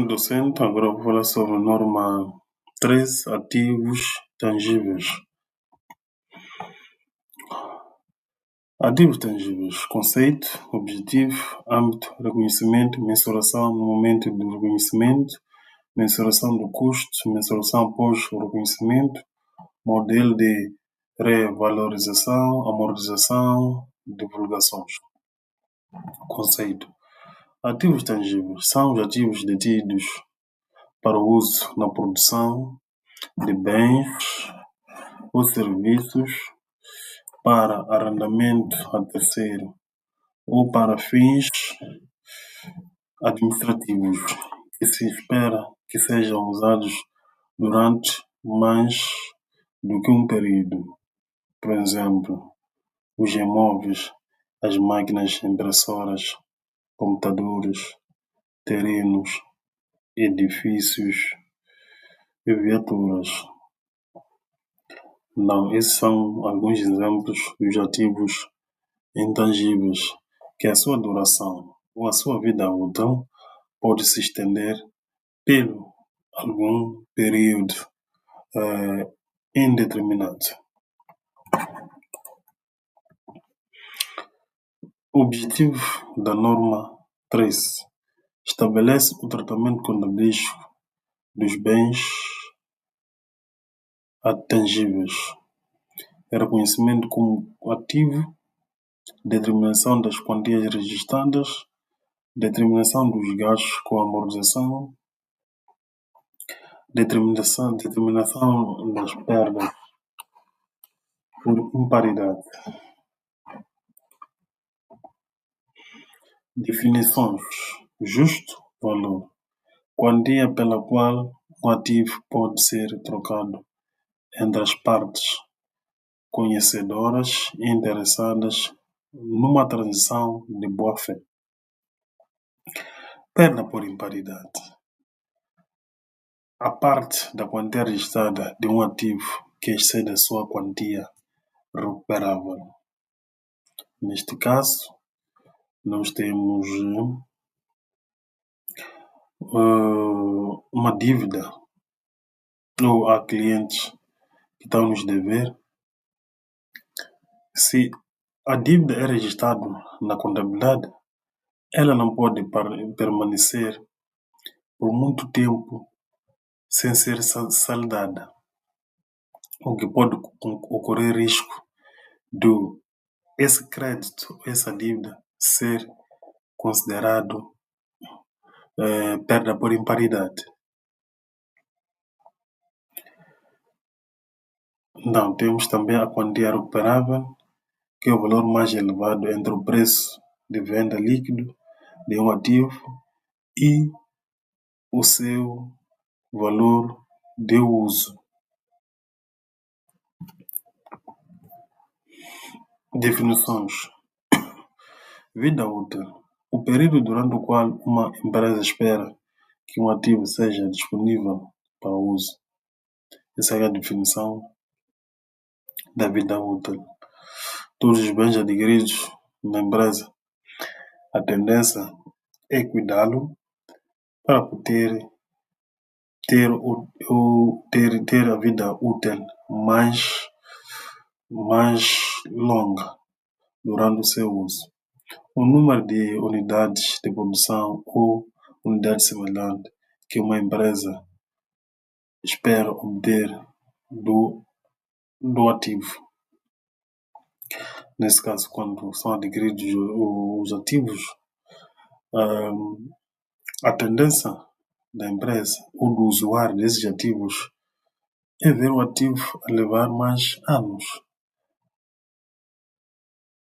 Docente, agora vou falar sobre a norma 13, ativos tangíveis. Ativos tangíveis: conceito, objetivo, âmbito, reconhecimento, mensuração no momento do reconhecimento, mensuração do custo, mensuração após o reconhecimento, modelo de revalorização, amortização, divulgações. Conceito: ativos tangíveis são os ativos detidos para o uso na produção de bens ou serviços, para arrendamento a terceiro ou para fins administrativos, que se espera que sejam usados durante mais do que um período. Por exemplo, os imóveis, as máquinas impressoras, computadores, terrenos, edifícios e viaturas. Não, esses são alguns exemplos dos ativos intangíveis, que a sua duração ou a sua vida útil pode se estender pelo algum período indeterminado. O objetivo da norma 13 estabelece o tratamento contabilístico dos bens atangíveis, reconhecimento como ativo, determinação das quantias registradas, determinação dos gastos com amortização, determinação das perdas por imparidade. Definições: justo valor, quantia pela qual um ativo pode ser trocado entre as partes conhecedoras e interessadas numa transação de boa-fé. Perda por imparidade: a parte da quantia registrada de um ativo que excede a sua quantia recuperável. Neste caso, nós temos uma dívida, ou há clientes que estão nos dever. Se a dívida é registrada na contabilidade, ela não pode permanecer por muito tempo sem ser saldada, o que pode ocorrer risco de esse crédito, essa dívida, ser considerado perda por imparidade. Então, temos também a quantia recuperável, que é o valor mais elevado entre o preço de venda líquido de um ativo e o seu valor de uso. Definições: vida útil: o período durante o qual uma empresa espera que um ativo seja disponível para uso. Essa é a definição da vida útil. Todos os bens adquiridos na empresa, a tendência é cuidá-lo para poder ter a vida útil mais longa durante o seu uso. O número de unidades de produção ou unidade semelhante que uma empresa espera obter do ativo. Nesse caso, quando são adquiridos os ativos, a tendência da empresa ou do usuário desses ativos é ver o ativo a levar mais anos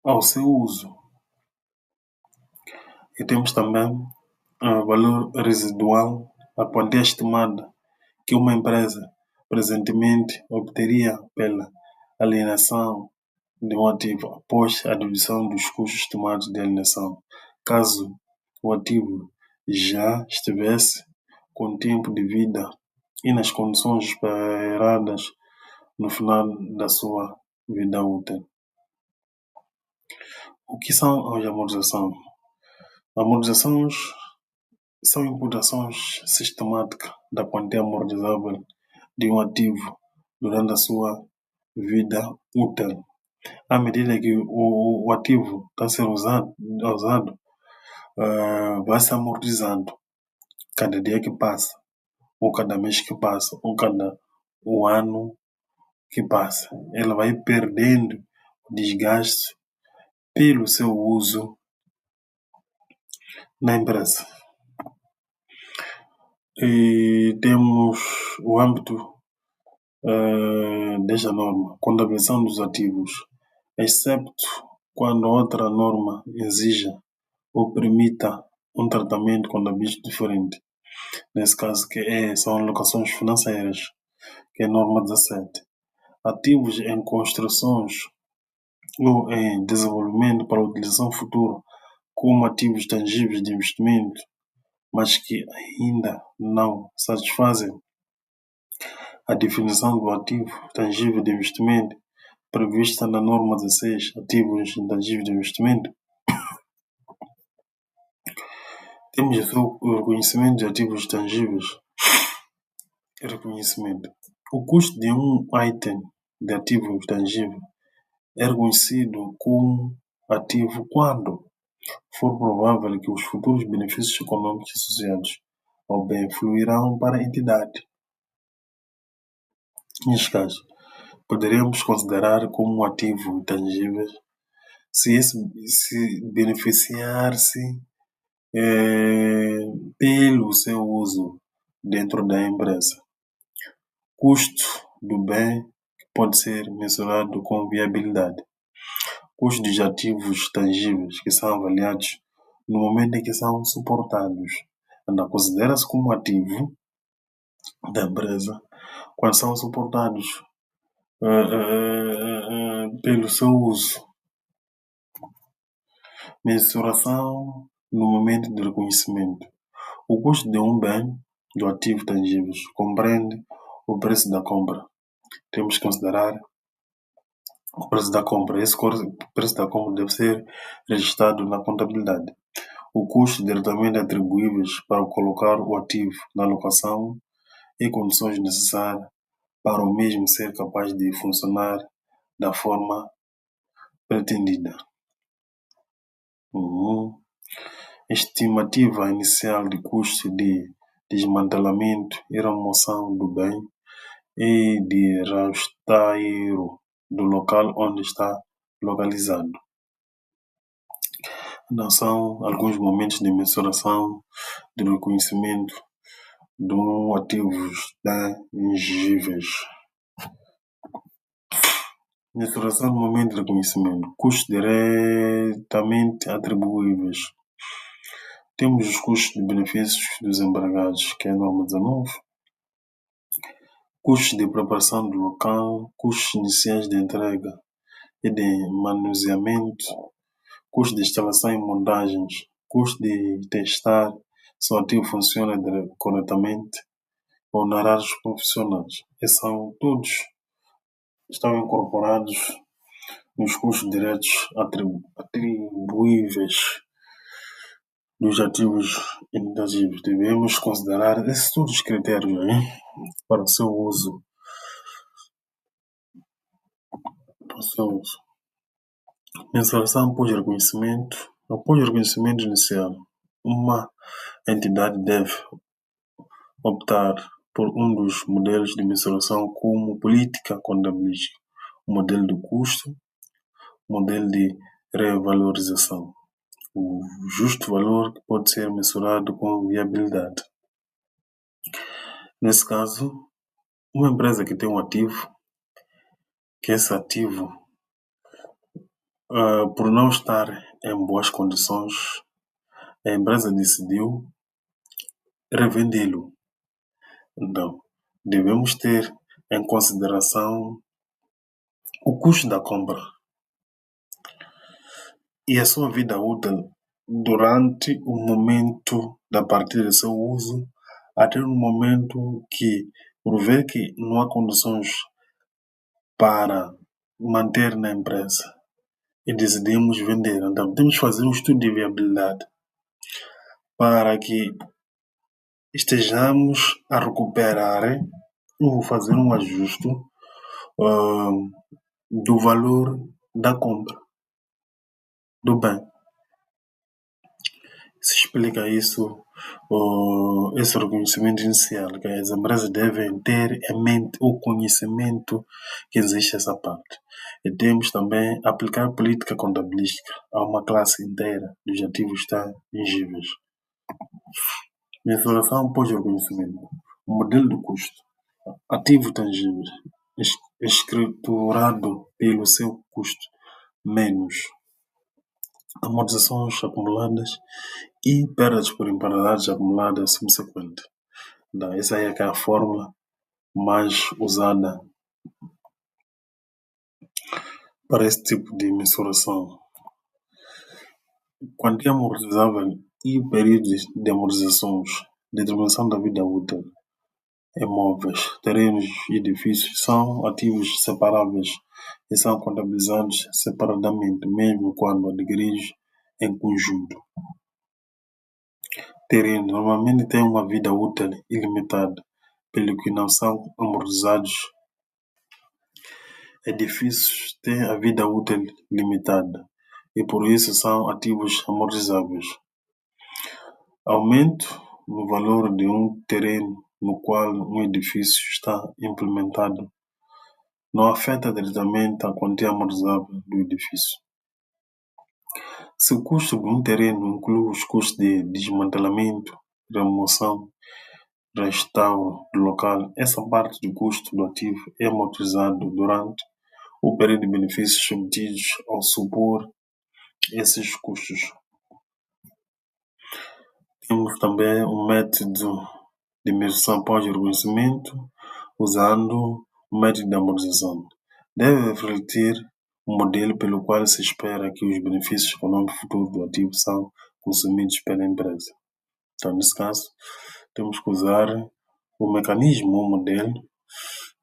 ao seu uso. E temos também o valor residual, a quantia estimada que uma empresa presentemente obteria pela alienação de um ativo após a divisão dos custos estimados de alienação, caso o ativo já estivesse com tempo de vida e nas condições esperadas no final da sua vida útil. O que são as amortizações? Amortizações são imputações sistemáticas da quantia amortizável de um ativo durante a sua vida útil. À medida que o ativo está a ser usado, vai se amortizando cada dia que passa, ou cada mês que passa, ou cada o ano que passa. Ela vai perdendo o desgaste pelo seu uso na empresa. E temos o âmbito desta norma, contabilização dos ativos, excepto quando outra norma exija ou permita um tratamento contabilístico diferente. Nesse caso, são alocações financeiras, que é a norma 17. Ativos em construções ou em desenvolvimento para utilização futura, como ativos tangíveis de investimento, mas que ainda não satisfazem a definição do ativo tangível de investimento prevista na norma 16, ativos intangíveis de investimento. Temos o reconhecimento de ativos tangíveis. Reconhecimento. O custo de um item de ativo intangível é reconhecido como ativo quando for provável que os futuros benefícios econômicos associados ao bem fluirão para a entidade. Neste caso, poderíamos considerar como ativo intangível se beneficiar-se pelo seu uso dentro da empresa. Custo do bem pode ser mensurado com viabilidade. Custo dos ativos tangíveis que são avaliados no momento em que são suportados. Ainda considera-se como ativo da empresa quando são suportados pelo seu uso. Mensuração no momento de reconhecimento. O custo de um bem do ativo tangível compreende o preço da compra. Temos que considerar o preço da compra. Esse preço da compra deve ser registrado na contabilidade. O custo diretamente atribuíveis para colocar o ativo na locação e condições necessárias para o mesmo ser capaz de funcionar da forma pretendida. Estimativa inicial de custo de desmantelamento e remoção do bem e de rastreio do local onde está localizado. Não são alguns momentos de mensuração de reconhecimento de ativos tangíveis. Mensuração no momento de reconhecimento. Custos diretamente atribuíveis. Temos os custos de benefícios dos empregados, que é a norma 19. Custos de preparação do local, custos iniciais de entrega e de manuseamento, custo de instalação e montagens, custo de testar se o ativo funciona corretamente, honorários profissionais. Esses são todos estão incorporados nos custos diretos atribuíveis dos ativos intangíveis. Devemos considerar esses todos os critérios para o seu uso. Mensuração após reconhecimento. Após o reconhecimento inicial, uma entidade deve optar por um dos modelos de mensuração como política contabilística, o modelo de custo, o modelo de revalorização, o justo valor que pode ser mensurado com viabilidade. Nesse caso, uma empresa que tem um ativo, que esse ativo, por não estar em boas condições, a empresa decidiu revendê-lo. Então, devemos ter em consideração o custo da compra e a sua vida útil durante o momento da partida de seu uso até o momento que, por ver que não há condições para manter na empresa e decidimos vender. Então, temos que fazer um estudo de viabilidade para que estejamos a recuperar ou fazer um ajuste do valor da compra do bem. Se explica isso, esse reconhecimento inicial, que as empresas devem ter em mente o conhecimento que existe essa parte. E temos também aplicar política contabilística a uma classe inteira dos ativos tangíveis. Mensuração pós-reconhecimento. O modelo de custo. Ativo tangível, escriturado pelo seu custo, menos amortizações acumuladas e perdas por imparidades acumuladas subsequentes. Essa aí é que é a fórmula mais usada para esse tipo de mensuração. Quantia amortizável e períodos de amortizações, determinação da vida útil. Imóveis, terrenos e edifícios são ativos separáveis e são contabilizados separadamente, mesmo quando adquiridos em conjunto. Terreno normalmente tem uma vida útil ilimitada, pelo que não são amortizados. Edifícios têm a vida útil limitada e por isso são ativos amortizáveis. Aumento no valor de um terreno no qual um edifício está implementado não afeta diretamente a quantia amortizável do edifício. Se o custo de um terreno inclui os custos de desmantelamento, remoção, restauro do local, essa parte do custo do ativo é amortizado durante o período de benefícios obtidos ao supor esses custos. Temos também um método de mensuração pós-reconhecimento usando o método de amortização. Deve refletir um modelo pelo qual se espera que os benefícios econômicos futuros do ativo são consumidos pela empresa. Então, nesse caso, temos que usar o mecanismo, o modelo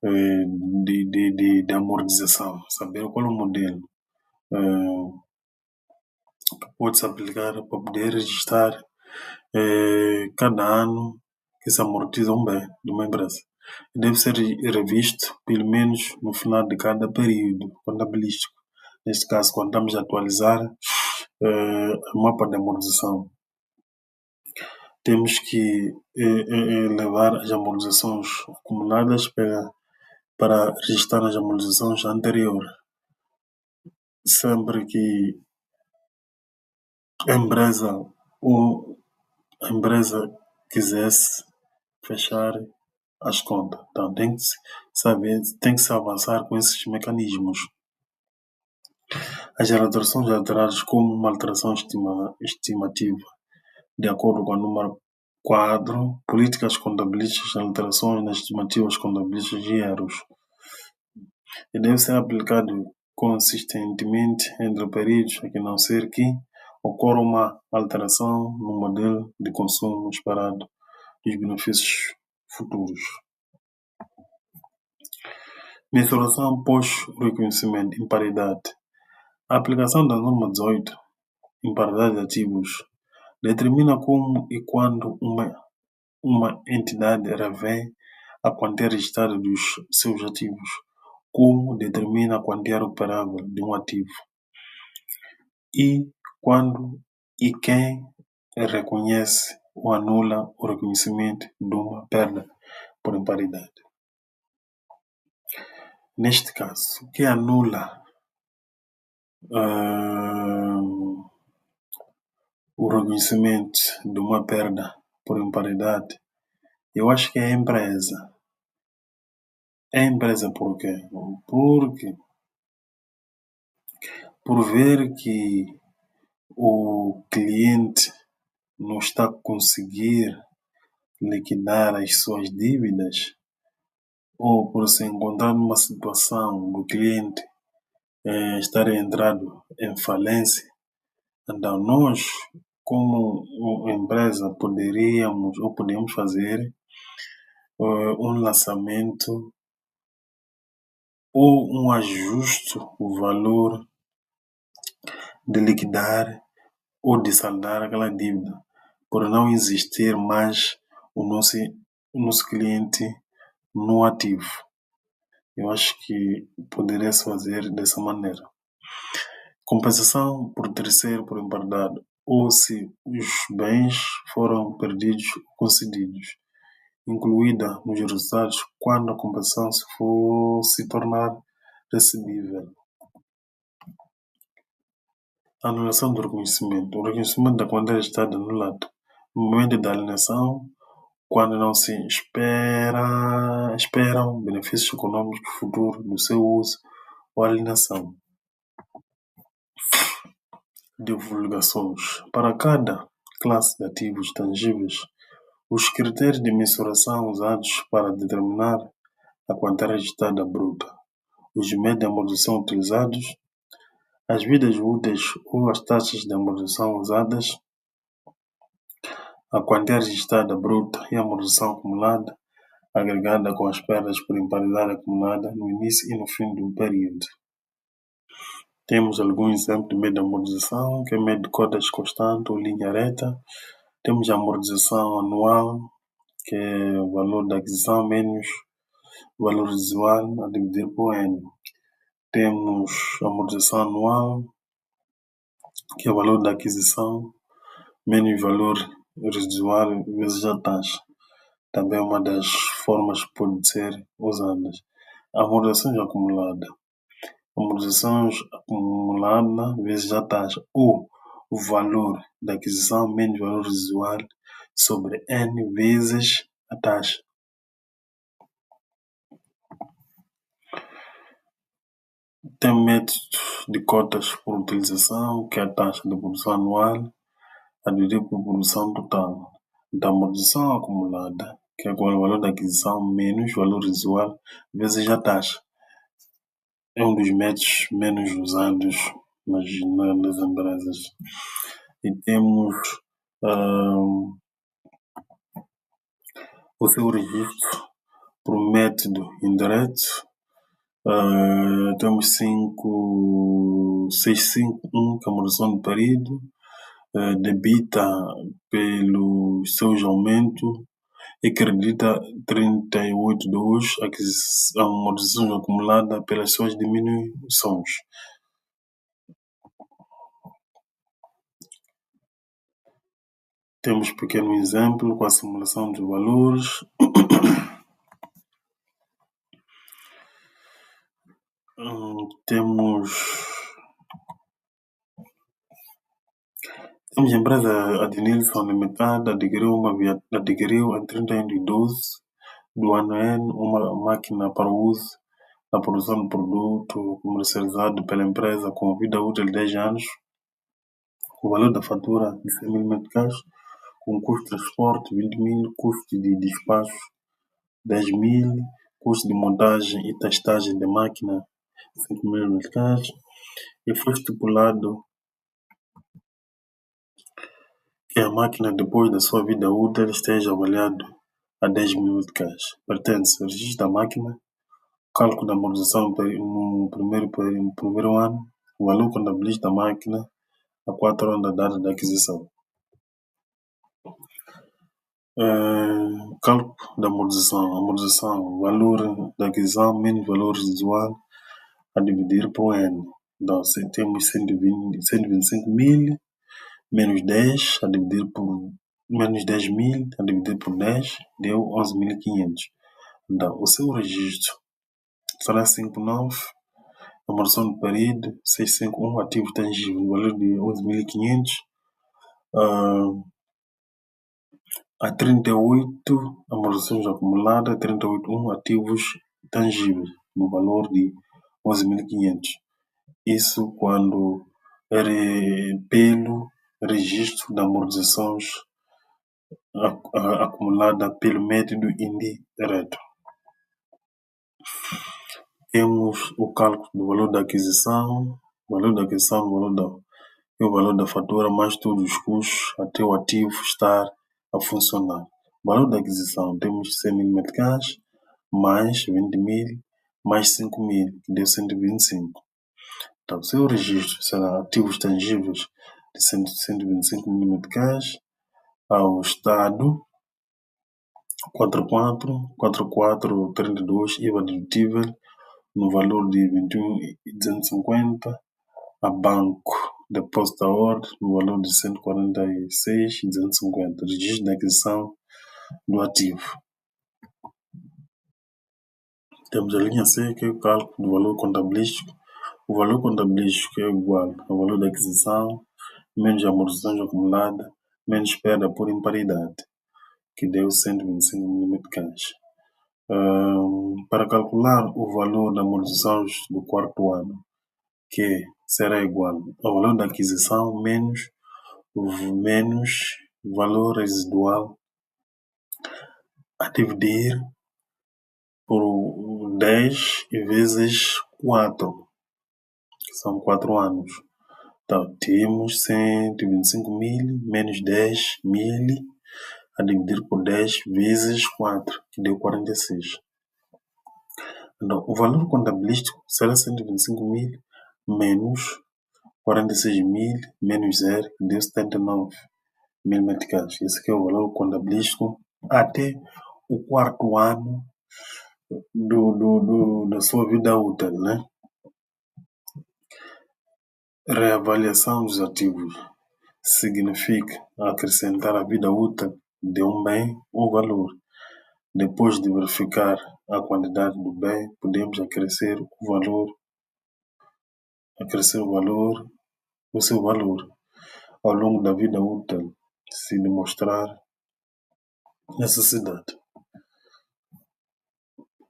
de amortização, saber qual é o modelo que pode se aplicar para poder registrar cada ano que se amortiza um bem de uma empresa. Deve ser revisto pelo menos no final de cada período contabilístico. Neste caso, quando estamos a atualizar o mapa de amortização, temos que levar as amortizações acumuladas para registrar as amortizações anteriores. Sempre que a empresa quisesse fechar as contas. Então, tem que se avançar com esses mecanismos. As alterações alteradas como uma alteração estimativa, de acordo com o número 4, políticas contabilísticas, alterações nas estimativas contabilísticas e erros. E deve ser aplicado consistentemente entre períodos, a não ser que ocorra uma alteração no modelo de consumo esperado dos benefícios futuros. Mensuração pós-reconhecimento, imparidade. A aplicação da norma 18, imparidade de ativos, determina como e quando uma entidade revê a quantia registrada dos seus ativos, como determina a quantia recuperável de um ativo, e quando e quem reconhece ou anula o reconhecimento de uma perda por imparidade. Neste caso, o que anula o reconhecimento de uma perda por imparidade, eu acho que é a empresa. É a empresa por quê? Porque por ver que o cliente não está a conseguir liquidar as suas dívidas, ou por se encontrar numa situação do cliente estar entrado em falência, então nós, como empresa, podemos fazer um lançamento ou um ajuste do valor de liquidar ou de saldar aquela dívida, por não existir mais o nosso cliente no ativo. Eu acho que poderia se fazer dessa maneira. Compensação por terceiro por empardado, ou se os bens foram perdidos ou concedidos, incluída nos resultados quando a compensação se tornar recebível. Anulação do reconhecimento. O reconhecimento da quantidade registrada anulado. No momento da alienação, quando não se esperam benefícios econômicos futuros do seu uso ou alienação. Divulgações. Para cada classe de ativos tangíveis, os critérios de mensuração usados para determinar a quantidade registrada bruta, os métodos de amortização utilizados, as vidas úteis ou as taxas de amortização usadas, a quantidade registrada bruta e a amortização acumulada, agregada com as perdas por imparidade acumulada no início e no fim do período. Temos alguns exemplos de método de amortização, que é método de cotas constante ou linha reta. Temos a amortização anual, que é o valor da aquisição menos o valor residual a dividir por N. Temos a amortização anual, que é o valor da aquisição menos o valor residual vezes a taxa. Também é uma das formas que pode ser usadas. Amortizações acumuladas. Amortizações acumulada vezes a taxa, ou o valor da aquisição menos o valor residual sobre N vezes a taxa. Tem método de cotas por utilização, que é a taxa de produção anual a dividir por produção total. Da amortização acumulada, que é igual ao valor da aquisição menos o valor residual vezes a taxa. É um dos métodos menos usados nas empresas. E temos o seu registro por método indireto. Temos 651, que é a amortização do período, debita pelos seus aumentos e acredita 38,2 a amortização acumulada pelas suas diminuições. Temos um pequeno exemplo com a simulação dos valores. Temos a empresa Adnilson Limitada adquiriu em 31 de 12 do ano N uma máquina para uso na produção de produto comercializado pela empresa com vida útil de 10 anos. O valor da fatura de 100 mil meticais, com custo de transporte 20 mil, custo de despacho 10 mil, custo de montagem e testagem de máquina 5 mil meticais, e foi estipulado que a máquina, depois da sua vida útil, esteja avaliado a 10 mil meticais. Pertence ao registro da máquina, cálculo da amortização no primeiro ano, o valor contabilístico da máquina a 4 anos da data da aquisição. Cálculo da amortização, valor da aquisição menos valor residual a dividir por N. Então, temos 125 mil menos 10 a dividir por menos 10 mil a dividir por 10 deu 11.500. Então, o seu registro será 59, amortização do período 651, ativo tangível, valor de 11.500. A 38, amortizações acumuladas, 38.1, ativos tangíveis, no valor de 11.500. Isso quando pelo registro de amortizações acumulada pelo método indireto. Temos o cálculo do valor da aquisição, o valor da fatura, mais todos os custos até o ativo estar a funcionar. O valor da aquisição, temos 100 mil meticais, mais 20 mil, mais 5 mil, que deu 125. Então, o seu registro será ativos tangíveis de 125 mil meticais ao Estado, 44, 32, IVA dedutível no valor de 21.250. A banco deposita a ordem no valor de 146.250. Registro de aquisição do ativo. Temos a linha C, que é o cálculo do valor contabilístico. O valor contabilístico é igual ao valor da aquisição menos amortizações acumuladas menos perda por imparidade, que deu 125 mm de caixa. Para calcular o valor da amortizações do quarto ano, que será igual ao valor da aquisição menos valor residual a dividir por 10 vezes 4, que são 4 anos. Então, temos 125 mil menos 10 mil a dividir por 10 vezes 4, que deu 46. Então, o valor contabilístico será 125 mil menos 46 mil menos 0, que deu 79 mil meticais. Esse aqui é o valor contabilístico até o quarto ano da sua vida útil, né? Reavaliação dos ativos significa acrescentar à vida útil de um bem ou valor. Depois de verificar a quantidade do bem, podemos acrescer o seu valor ao longo da vida útil, se demonstrar necessidade.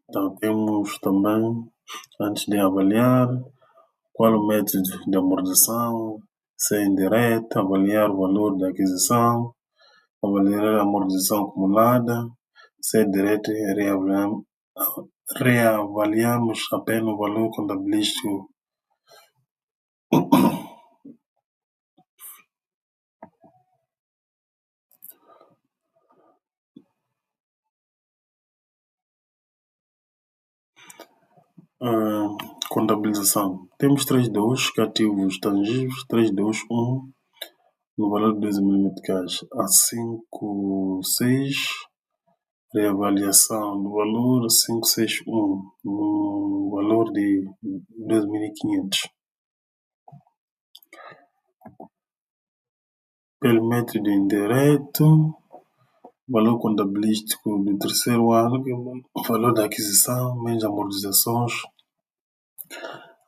Então, temos também, antes de avaliar, qual o método de amortização, se é indireto, avaliar o valor da aquisição, avaliar a amortização acumulada, se é direto, reavaliamos apenas o valor contabilístico. Contabilização. Temos 3.2, que ativos tangíveis, 3.2.1 no valor de 12 mil meticais a 5.6, reavaliação do valor 5.6.1 no valor de 12.500. Pelo método indireto, valor contabilístico do terceiro ano, que é o valor da aquisição menos amortizações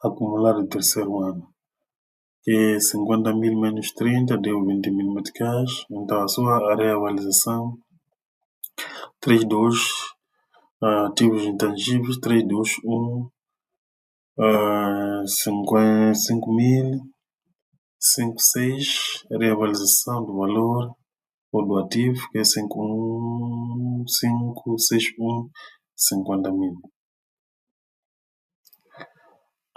acumulado do terceiro ano, que é 50 mil menos 30, deu 20 mil meticais. Então, a sua reavaliação 3.2, ativos intangíveis 3.2.1, 5 mil, 5.6, reavaliação do valor ou do ativo, que é 5.6.1, 50 mil.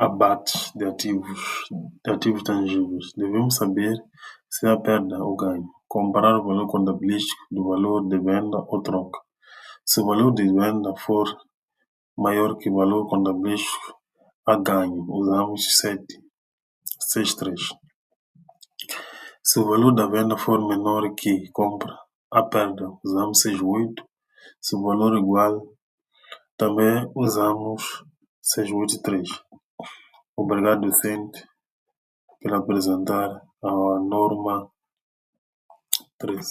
Abate de ativos tangíveis. Devemos saber se há perda ou ganho. Comparar o valor contabilístico do valor de venda ou troca. Se o valor de venda for maior que o valor contabilístico, há ganho. Usamos 6.3. Se o valor da venda for menor que compra, há perda. Usamos 6.8. Se o valor igual, também usamos 6.8.3. Obrigado, docente, por apresentar a norma 13.